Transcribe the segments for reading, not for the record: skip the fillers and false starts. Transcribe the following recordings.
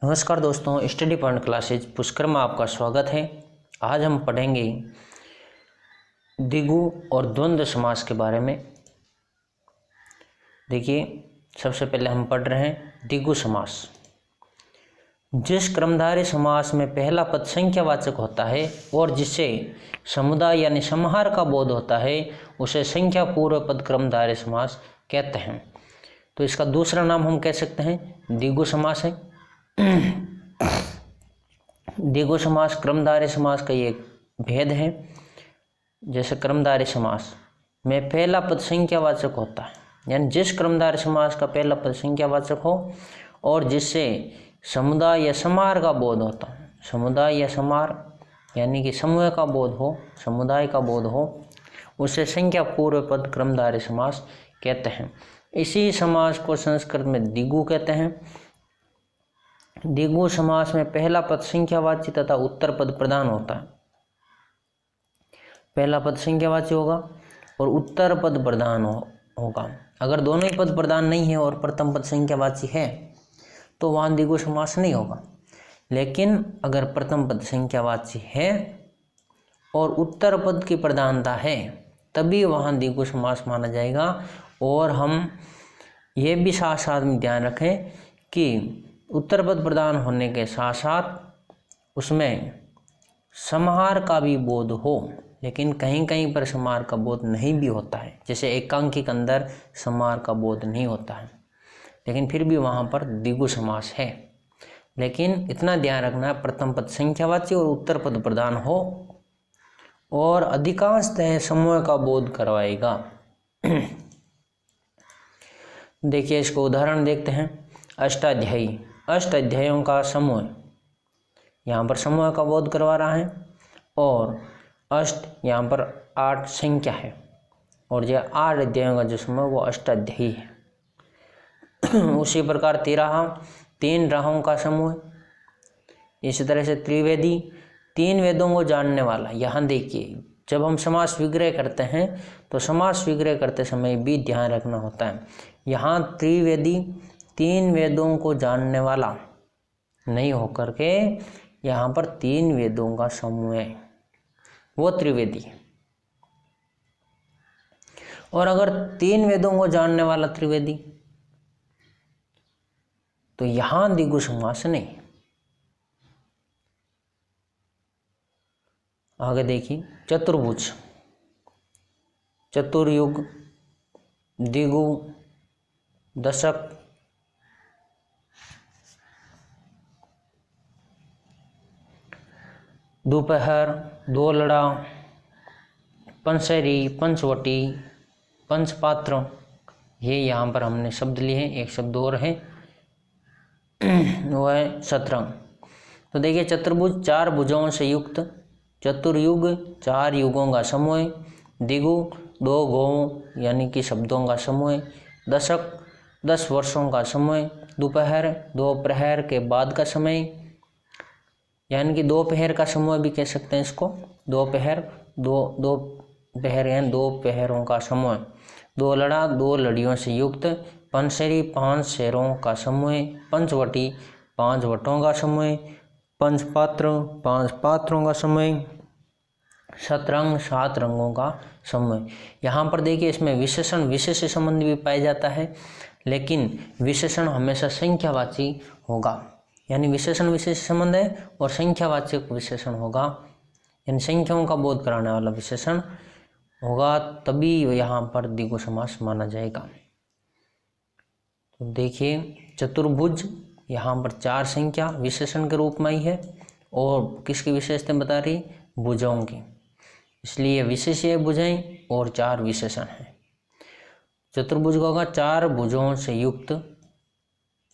नमस्कार दोस्तों, study point classes Pushkar में आपका स्वागत है। आज हम पढ़ेंगे द्विगु और द्वंद्व समास के बारे में। देखिए, सबसे पहले हम पढ़ रहे हैं द्विगु समास। जिस क्रमधारय समास में पहला पद संख्यावाचक होता है और जिसे समुदाय यानी समाहार का बोध होता है उसे संख्या पूर्व पद क्रमधारय समास कहते हैं। तो इसका दूसरा नाम हम कह सकते हैं द्विगु समास है। द्विगु समास क्रमधारय समास का ये भेद है। जैसे क्रमधारय समास में पहला पद संख्यावाचक होता है, यानी जिस क्रमधारय समास का पहला पद संख्यावाचक हो और जिससे समुदाय या समाहार का बोध होता है। समुदाय या समाहार यानी कि समूह का बोध हो, समुदाय का बोध हो, उसे संख्या पूर्व पद क्रमधारय समास कहते हैं। इसी समास को संस्कृत में द्विगु कहते हैं। द्विगु समास में पहला पद संख्यावाची तथा उत्तर पद प्रधान होता है। पहला पद संख्यावाची होगा और उत्तर पद प्रधान होगा। अगर दोनों ही पद प्रधान नहीं है और प्रथम पद संख्यावाची है तो वहाँ द्विगु समास नहीं होगा। लेकिन अगर प्रथम पद संख्यावाची है और उत्तर पद की प्रधानता है तभी वहाँ द्विगु समास माना जाएगा। और हम ये भी साथ साथ में ध्यान रखें कि उत्तर पद प्रदान होने के साथ साथ उसमें समाहार का भी बोध हो, लेकिन कहीं कहीं पर समाहार का बोध नहीं भी होता है। जैसे एकांकी के अंदर समाहार का बोध नहीं होता है, लेकिन फिर भी वहाँ पर द्विगु समास है। लेकिन इतना ध्यान रखना है, प्रथम पद संख्यावाची और उत्तर पद प्रदान हो और अधिकांशतः समूह का बोध करवाएगा। देखिए, इसको उदाहरण देखते हैं। अष्टाध्यायी, अष्ट अध्यायों का समूह, यहाँ पर समूह का बोध करवा रहा है। और अष्ट यहाँ पर 8 संख्या है और यह 8 अध्यायों का जो समूह वो अष्टाध्यायी है। उसी प्रकार 3 राहों का समूह। इसी तरह से त्रिवेदी, 3 वेदों को जानने वाला। यहाँ देखिए, जब हम समास विग्रह करते हैं तो समास विग्रह करते समय भी ध्यान रखना होता है। यहाँ त्रिवेदी 3 वेदों को जानने वाला नहीं होकर के यहाँ पर 3 वेदों का समूह है, वो त्रिवेदी है। और अगर 3 वेदों को जानने वाला त्रिवेदी तो यहाँ द्विगु समास नहीं। आगे देखिए, चतुर्भुज, चतुर्युग, द्विगु, दशक, दोपहर, दोलड़ा, पंचेरी, पंचवटी, पंचपात्र, ये यहाँ पर हमने शब्द लिए हैं। एक शब्द और है, वो है शतरंग। तो देखिए, चतुर्भुज 4 भुजों से युक्त, चतुर्युग 4 युगों का समूह, द्विगु 2 गौं यानी कि शब्दों का समूह, दशक 10 वर्षों का समूह, दोपहर 2 प्रहर के बाद का समय यानी कि 2 पहर का समूह भी कह सकते हैं इसको। 2 पहर, 2 पहर यानी 2 पहरों का समूह, 2 लड़ा 2 लड़ियों से युक्त, पंचेरी 5 शेरों का समूह, पंचवटी 5 वटों का समूह, पंचपात्र 5 पात्रों का समूह, शतरंग 7 रंगों का समूह। यहाँ पर देखिए, इसमें विशेषण विशेष संबंध भी पाया जाता है, लेकिन विशेषण हमेशा संख्यावाची होगा। यानी विशेषण विशेष संबंध है और संख्यावाचक विशेषण होगा, यानी संख्याओं का बोध कराने वाला विशेषण होगा, तभी यहाँ पर द्विगु समास माना जाएगा। तो देखिए, चतुर्भुज यहाँ पर 4 संख्या विशेषण के रूप में ही है और किसकी विशेषता बता रही? भुजों की, इसलिए विशेष्य भुजें और 4 विशेषण हैं। चतुर्भुज का होगा 4 भुजों से युक्त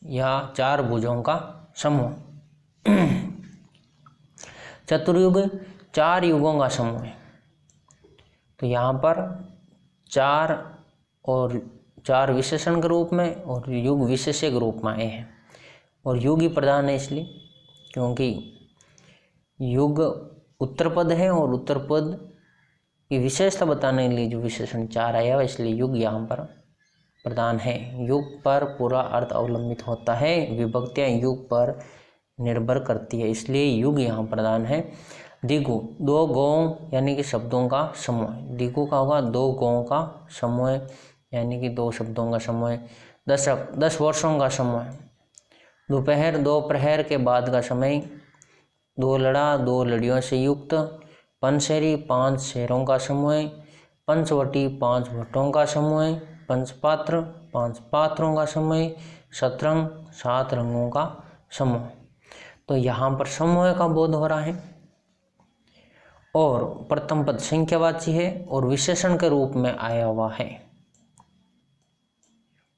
या 4 भुजों का समूह। चतुर्युग 4 युगों का समूह है। तो यहाँ पर 4 और 4 विशेषण के रूप में और युग विशेष्य के रूप में आए हैं। और युग ही प्रधान है इसलिए क्योंकि युग उत्तर पद है और उत्तर पद की विशेषता बताने के लिए जो विशेषण 4 आया है, इसलिए युग यहाँ पर प्रधान है। युग पर पूरा अर्थ अवलंबित होता है। विभक्तियाँ युग पर निर्भर करती है, इसलिए युग यहाँ प्रधान है। दिगु, दो गौं यानी कि शब्दों का समूह। दिगु का होगा दो गौं का समूह यानी कि दो शब्दों का समूह। दशक, 10 वर्षों का समूह। दोपहर, दो प्रहर के बाद का समय। दो लड़ा, दो लड़ियों से युक्त। पंचशेरी, 5 शेरों का समूह। पंचवटी, 5 भट्टों का समूह। पंचपात्र, 5 पात्रों का समूह। शतरंग, 7 रंगों का समूह। तो यहाँ पर समूह का बोध हो रहा है और प्रथम पद संख्यावाची है और विशेषण के रूप में आया हुआ है।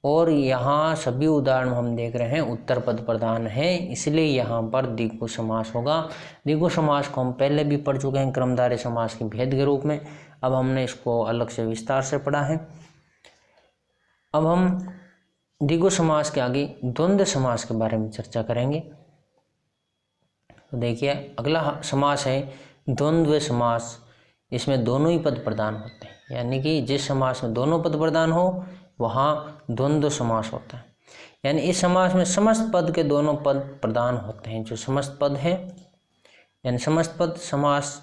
और यहाँ सभी उदाहरण हम देख रहे हैं उत्तर पद प्रधान है, इसलिए यहाँ पर द्विगु समास होगा। द्विगु समास को हम पहले भी पढ़ चुके हैं क्रमधारय समास के भेद के रूप में। अब हमने इसको अलग से विस्तार से पढ़ा है। अब हम द्विगु समास के आगे द्वंद्व समास के बारे में चर्चा करेंगे। तो देखिए अगला समास है द्वंद्व समास। इसमें दोनों ही पद प्रधान होते हैं, यानी कि जिस समास में दोनों पद प्रधान हो वहाँ द्वंद्व समास होता है। यानी इस समास में समस्त पद के दोनों पद प्रधान होते हैं। जो समस्त पद है यानी समस्त पद समास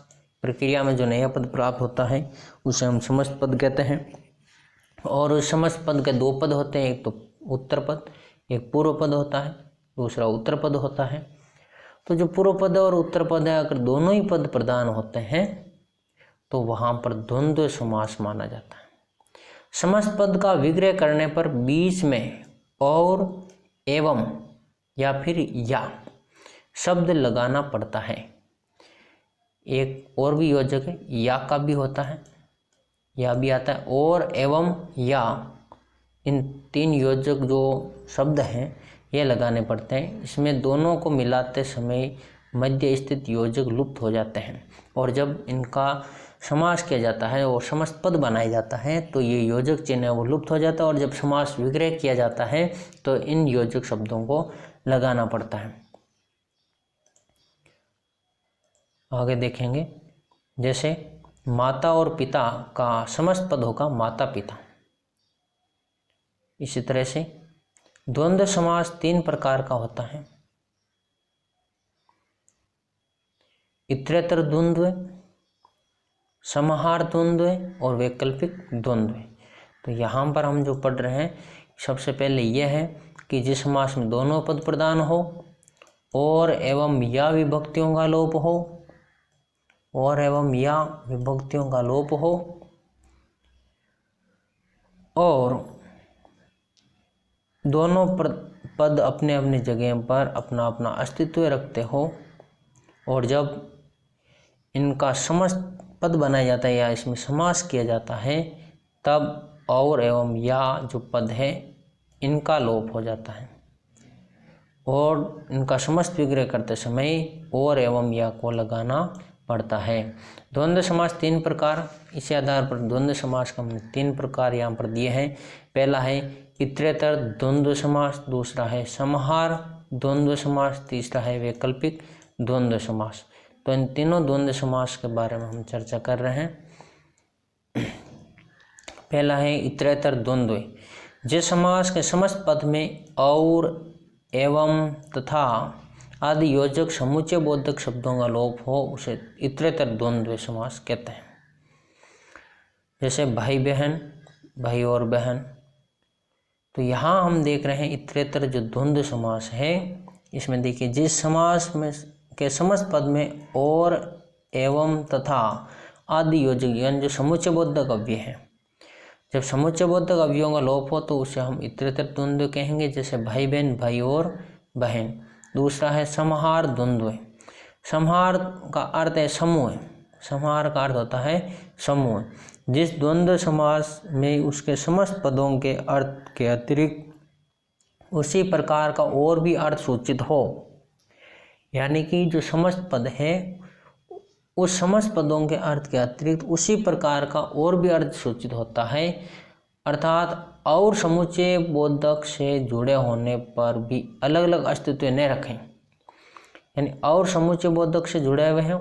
प्रक्रिया में जो नया पद प्राप्त होता है उसे हम समस्त पद कहते हैं। और उस समस्त पद के दो पद होते हैं, एक तो उत्तर पद, एक पूर्व पद होता है, दूसरा उत्तर पद होता है। तो जो पूर्व पद और उत्तर पद है, अगर दोनों ही पद प्रधान होते हैं तो वहाँ पर द्वंद्व समास माना जाता है। समस्त पद का विग्रह करने पर बीच में और, एवं या फिर या शब्द लगाना पड़ता है। एक और भी योजक है, या का भी होता है, या भी आता है। और, एवं, या, इन 3 योजक जो शब्द हैं ये लगाने पड़ते हैं। इसमें दोनों को मिलाते समय मध्य स्थित योजक लुप्त हो जाते हैं और जब इनका समास किया जाता है और समस्त पद बनाया जाता है तो ये योजक चिन्ह है वो लुप्त हो जाता है। और जब समास विग्रह किया जाता है तो इन योजक शब्दों को लगाना पड़ता है। आगे देखेंगे, जैसे माता और पिता का समस्त पद होगा माता पिता। इसी तरह से द्वंद्व समास 3 प्रकार का होता है, इतरेतर द्वंद्व, समाहार द्वंद्व और वैकल्पिक द्वंद्व। तो यहाँ पर हम जो पढ़ रहे हैं सबसे पहले यह है कि जिस समास में दोनों पद प्रधान हो और एवं या विभक्तियों का लोप हो, और एवं या विभक्तियों का लोप हो और दोनों पद अपने अपने जगह पर अपना अपना अस्तित्व रखते हो और जब इनका समस्त पद बनाया जाता है या इसमें समास किया जाता है तब और एवं या जो पद है इनका लोप हो जाता है और इनका समस्त विग्रह करते समय और एवं या को लगाना पड़ता है। द्वंद्व समास 3 प्रकार, इसी आधार पर द्वंद्व समास का हमने 3 प्रकार यहाँ पर दिए हैं। पहला है इतरेतर द्वंद्व समास, दूसरा है समाहार द्वंद्व समास, तीसरा है वैकल्पिक द्वंद्व समास। तो इन तीनों द्वंद्व समास के बारे में हम चर्चा कर रहे हैं। पहला है इतरेतर द्वंद्व, जिस समास के समस्त पद में और, एवं तथा आदि योजक समुच्चय बोधक शब्दों का लोप हो उसे इतरेतर द्वंद्व समास कहते हैं। जैसे भाई बहन, भाई और बहन। तो यहाँ हम देख रहे हैं इतरेतर जो द्वंद्व समास है, इसमें देखिए जिस समास में के समस्त पद में और, एवं तथा आदि योजक यानी जो समुच्चय बोधक अव्यय है, जब समुच्चय बोधक अवयवों का लोप हो तो उसे हम इतरेतर द्वंद्व कहेंगे। जैसे भाई बहन, भाई और बहन। दूसरा है समाहार द्वंद्व। समाहार का अर्थ है समूह, समाहार का अर्थ होता है समूह। जिस द्वंद्व समास में उसके समस्त पदों के अर्थ के अतिरिक्त उसी प्रकार का और भी अर्थ सूचित हो, यानी कि जो समस्त पद है उस समस्त पदों के अर्थ के अतिरिक्त उसी प्रकार का और भी अर्थ सूचित होता है, अर्थात और समुच्चय बोधक से जुड़े होने पर भी अलग अलग अस्तित्व न रखें। यानी और समुच्चय बोधक से जुड़े हुए हैं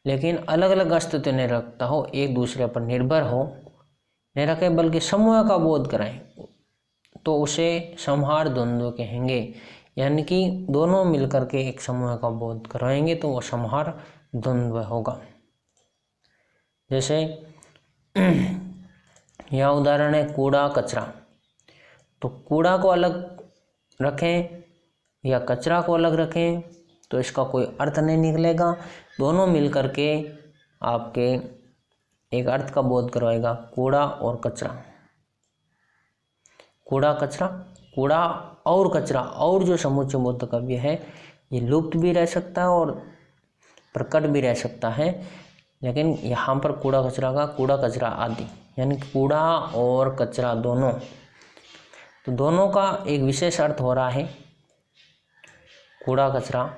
लेकिन अलग अलग अस्तित्व नहीं रखता हो, एक दूसरे पर निर्भर हो नहीं रखे बल्कि समूह का बोध कराएं तो उसे समाहार द्वंद्व कहेंगे। यानी कि दोनों मिलकर के एक समूह का बोध करवाएंगे तो वो संहार द्वंद्व होगा। जैसे यहाँ उदाहरण है कूड़ा कचरा, तो कूड़ा को अलग रखें या कचरा को अलग रखें तो इसका कोई अर्थ नहीं निकलेगा। दोनों मिलकर के आपके एक अर्थ का बोध करवाएगा, कूड़ा और कचरा। कूड़ा कचरा, कूड़ा और कचरा, और जो समुच्चय बोधक अव्यय है ये लुप्त भी रह सकता है और प्रकट भी रह सकता है, लेकिन यहाँ पर कूड़ा कचरा का कूड़ा कचरा आदि, यानी कूड़ा और कचरा दोनों, तो दोनों का एक विशेष अर्थ हो रहा है। कूड़ा कचरा,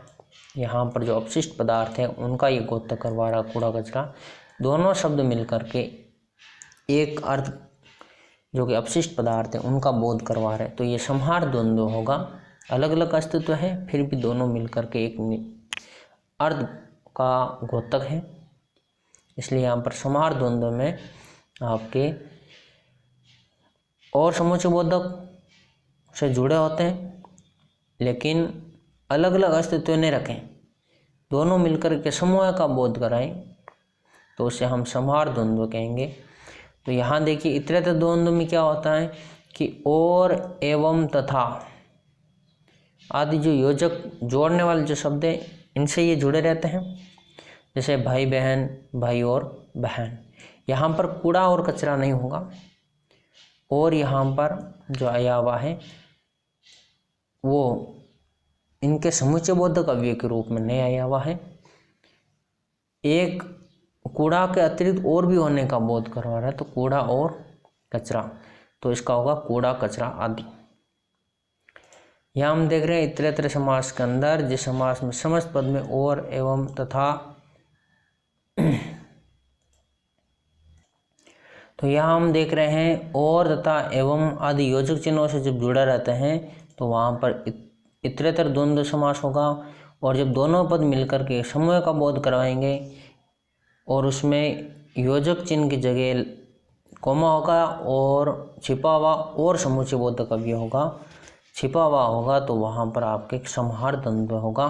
यहाँ पर जो अपशिष्ट पदार्थ है उनका ये गोत्य करवा रहा कूड़ा कचरा, दोनों शब्द मिलकर के एक अर्थ जो कि अपशिष्ट पदार्थ है उनका बोध करवा रहे, तो ये संहार द्वंद्व होगा। अलग अलग अस्तित्व है फिर भी दोनों मिलकर के एक अर्थ का गोतक है, इसलिए यहाँ पर संहार द्वंद्व में आपके और समुच्चय बोधक से जुड़े होते हैं लेकिन अलग अलग अस्तित्व नहीं रखें, दोनों मिलकर के समूह का बोध कराएं तो उसे हम संहार द्वंद्व कहेंगे। तो यहाँ देखिए इतरेतर द्वंद्व में क्या होता है कि और एवं तथा आदि जो योजक जोड़ने वाले जो शब्द हैं इनसे ये जुड़े रहते हैं। जैसे भाई बहन, भाई और बहन, यहाँ पर कूड़ा और कचरा नहीं होगा, और यहाँ पर जो अयावा है वो इनके समुच्चय बोधक अव्यय के रूप में नहीं आया हुआ है। एक कूड़ा के अतिरिक्त और भी होने का बोध करवा रहा है, तो कूड़ा और कचरा, तो इसका होगा कूड़ा कचरा आदि। यहाँ हम देख रहे हैं इतरेतर समास के अंदर जिस समास में समस्त पद में और एवं तथा, तो यहाँ हम देख रहे हैं और तथा एवं आदि योजक चिन्हों से जब जुड़ा रहते हैं तो वहाँ पर इतरेतर द्वंद्व समास होगा। और जब दोनों पद मिलकर के समूह का बोध करवाएंगे और उसमें योजक चिन्ह की जगह कोमा होगा और छिपा हुआ और समुच्चय बोधक अव्यय होगा, छिपा हुआ होगा, तो वहाँ पर आपके संहार द्वंद्व होगा।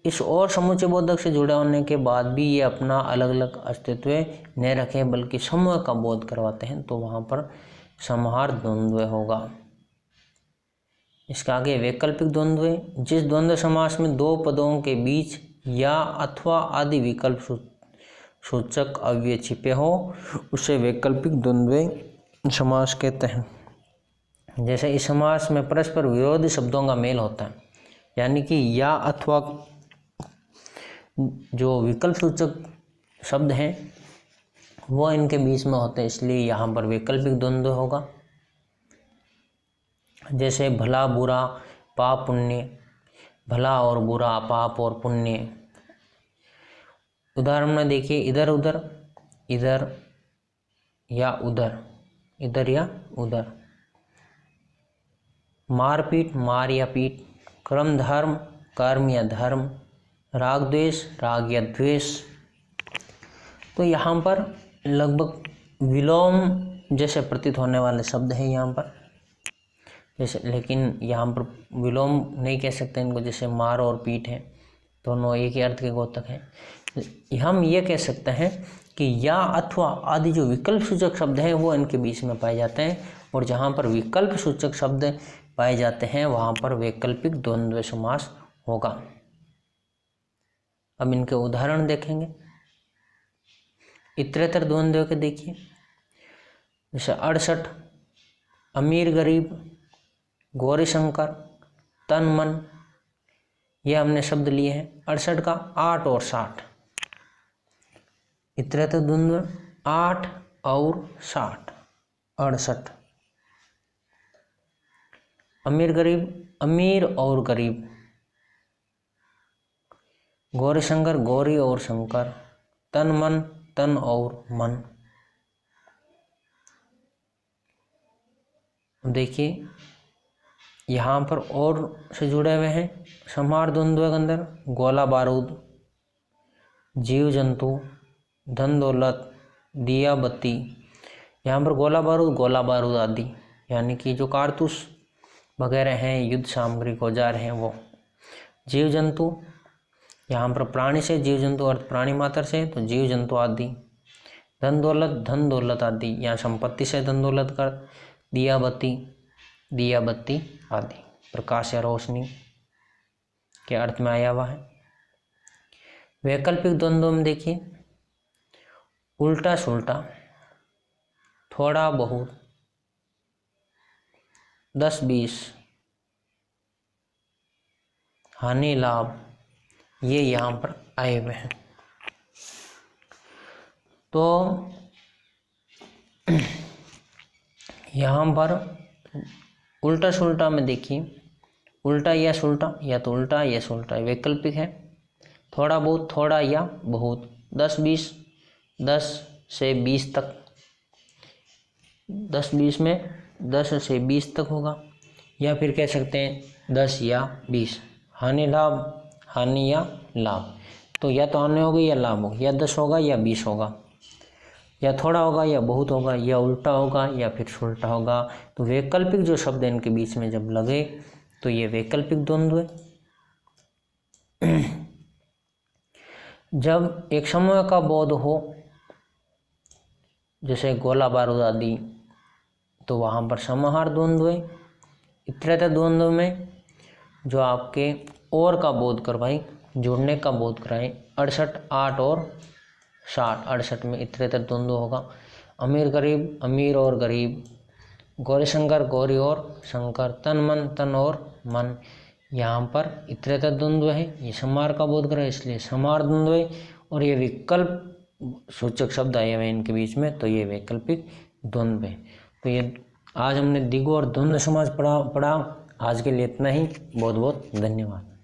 इस और समुच्चय बोधक से जुड़े होने के बाद भी ये अपना अलग अलग अस्तित्व नहीं रखें बल्कि समूह का बोध करवाते हैं, तो वहाँ पर संहार द्वंद्व होगा। इसके आगे वैकल्पिक द्वंद्व है। जिस द्वंद्व समास में दो पदों के बीच या अथवा आदि विकल्प सूचक अव्यय छिपे हो उसे वैकल्पिक द्वंद्व समास कहते हैं। जैसे इस समास में परस्पर विरोधी शब्दों का मेल होता है, यानी कि या अथवा जो विकल्प सूचक शब्द हैं वो इनके बीच में होते हैं, इसलिए यहाँ पर वैकल्पिक द्वंद्व होगा। जैसे भला बुरा पाप पुण्य, भला और बुरा पाप और पुण्य। उदाहरण में देखिए इधर उधर, इधर या उधर, इधर या उधर, मारपीट मार या पीट, कर्म धर्म कर्म या धर्म, राग द्वेष राग या द्वेष। तो यहाँ पर लगभग विलोम जैसे प्रतीत होने वाले शब्द हैं यहाँ पर, जैसे, लेकिन यहाँ पर विलोम नहीं कह सकते इनको, जैसे मार और पीट है दोनों एक ही अर्थ के गोतक हैं। हम ये कह सकते हैं कि या अथवा आदि जो विकल्प सूचक शब्द हैं वो इनके बीच में पाए जाते हैं, और जहाँ पर विकल्प सूचक शब्द पाए जाते हैं वहाँ पर वैकल्पिक द्वंद्व समास होगा। अब इनके उदाहरण देखेंगे। इतरेतर द्वंद्व के देखिए, जैसे 68 अमीर गरीब, गौरी शंकर, तन मन, ये हमने शब्द लिए हैं। 68 का 8 और 60, इतरेतर द्वंद्व 8 और 60, 68। अमीर गरीब, अमीर और गरीब, गौरी शंकर, गौरी और शंकर, तन मन, तन और मन। देखिए यहाँ पर और से जुड़े हुए हैं संहार द्वंद्व के अंदर गोला बारूद, जीव जंतु, धन दौलत, दिया बत्ती। यहाँ पर गोला बारूद आदि, यानी कि जो कारतूस वगैरह हैं, युद्ध सामग्री के औजार हैं वो। जीव जंतु, यहाँ पर प्राणी से जीव जंतु अर्थ प्राणी मात्र से, तो जीव जंतु आदि। धन दौलत आदि, यहाँ संपत्ति से धन दौलत कर। दिया बत्ती आदि, प्रकाश या रोशनी के अर्थ में आया हुआ है। वैकल्पिक द्वंद्व में देखिए, उल्टा सुल्टा, थोड़ा बहुत, 10-20, हानि लाभ, ये यहाँ पर आए हुए हैं। तो यहाँ पर उल्टा सुल्टा में देखिए, उल्टा या सुल्टा, या तो उल्टा या सुल्टा, वैकल्पिक है। थोड़ा बहुत, थोड़ा या बहुत, 10-20, 10 से 20 तक, 10-20 में 10 से 20 तक होगा, या फिर कह सकते हैं 10 या 20। हानि लाभ, हानि या लाभ, तो या तो हानि होगी या लाभ होगा, या 10 होगा या 20 होगा, या थोड़ा होगा या बहुत होगा, या उल्टा होगा या फिर सुल्टा होगा। तो वैकल्पिक जो शब्द है इनके बीच में जब लगे तो ये वैकल्पिक द्वंद्व है। जब एक समूह का बोध हो, जैसे गोला बारूद आदि, तो वहाँ पर समाहार द्वंद्व है। इतरेतर द्वंद्व में जो आपके और का बोध करवाए, जुड़ने का बोध कराए, 68, 8 और 60, 68 में इतरेतर द्वंद्व होगा। अमीर गरीब, अमीर और गरीब, गौरी शंकर, गौरी और शंकर, तन मन, तन और मन, यहाँ पर इतरेतर द्वंद्व है। ये समाहार का बोध कराए, इसलिए समाहार द्वंद्व है। और ये विकल्प सूचक शब्द आए हुए इनके बीच में, तो ये वैकल्पिक द्वंद्व है। तो ये आज हमने द्विगु और द्वंद्व समास पढ़ा। आज के लिए इतना ही। बहुत बहुत धन्यवाद।